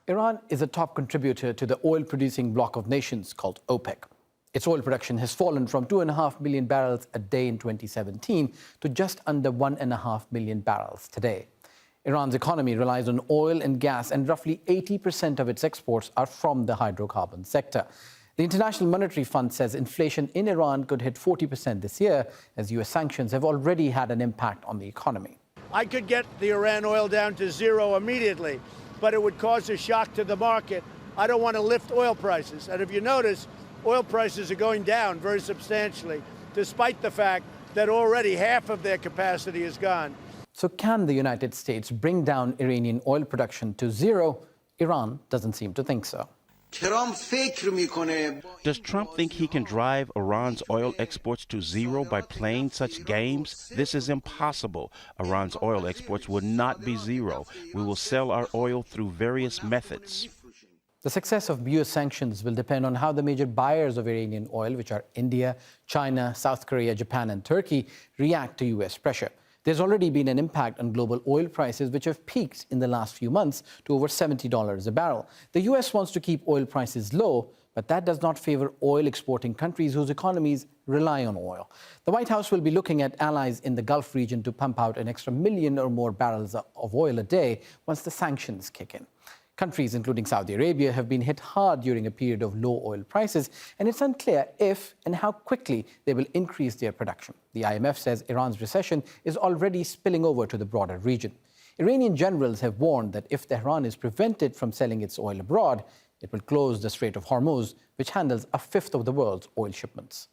Iran is a top contributor to the oil-producing bloc of nations called OPEC. Its oil production has fallen from 2.5 million barrels a day in 2017 to just under 1.5 million barrels today. Iran's economy relies on oil and gas, and roughly 80% of its exports are from the hydrocarbon sector. The International Monetary Fund says inflation in Iran could hit 40% this year, as US sanctions have already had an impact on the economy. I could get the Iran oil down to zero immediately, but it would cause a shock to the market. I don't want to lift oil prices. And if you notice, oil prices are going down very substantially, despite the fact that already half of their capacity is gone. So can the United States bring down Iranian oil production to zero? Iran doesn't seem to think so. Does Trump think he can drive Iran's oil exports to zero by playing such games? This is impossible. Iran's oil exports will not be zero. We will sell our oil through various methods. The success of US sanctions will depend on how the major buyers of Iranian oil, which are India, China, South Korea, Japan, and Turkey, react to US pressure. There's already been an impact on global oil prices, which have peaked in the last few months to over $70 a barrel. The US wants to keep oil prices low, but that does not favor oil exporting countries whose economies rely on oil. The White House will be looking at allies in the Gulf region to pump out an extra million or more barrels of oil a day once the sanctions kick in. Countries, including Saudi Arabia, have been hit hard during a period of low oil prices, and it's unclear if and how quickly they will increase their production. The IMF says Iran's recession is already spilling over to the broader region. Iranian generals have warned that if Tehran is prevented from selling its oil abroad, it will close the Strait of Hormuz, which handles a fifth of the world's oil shipments.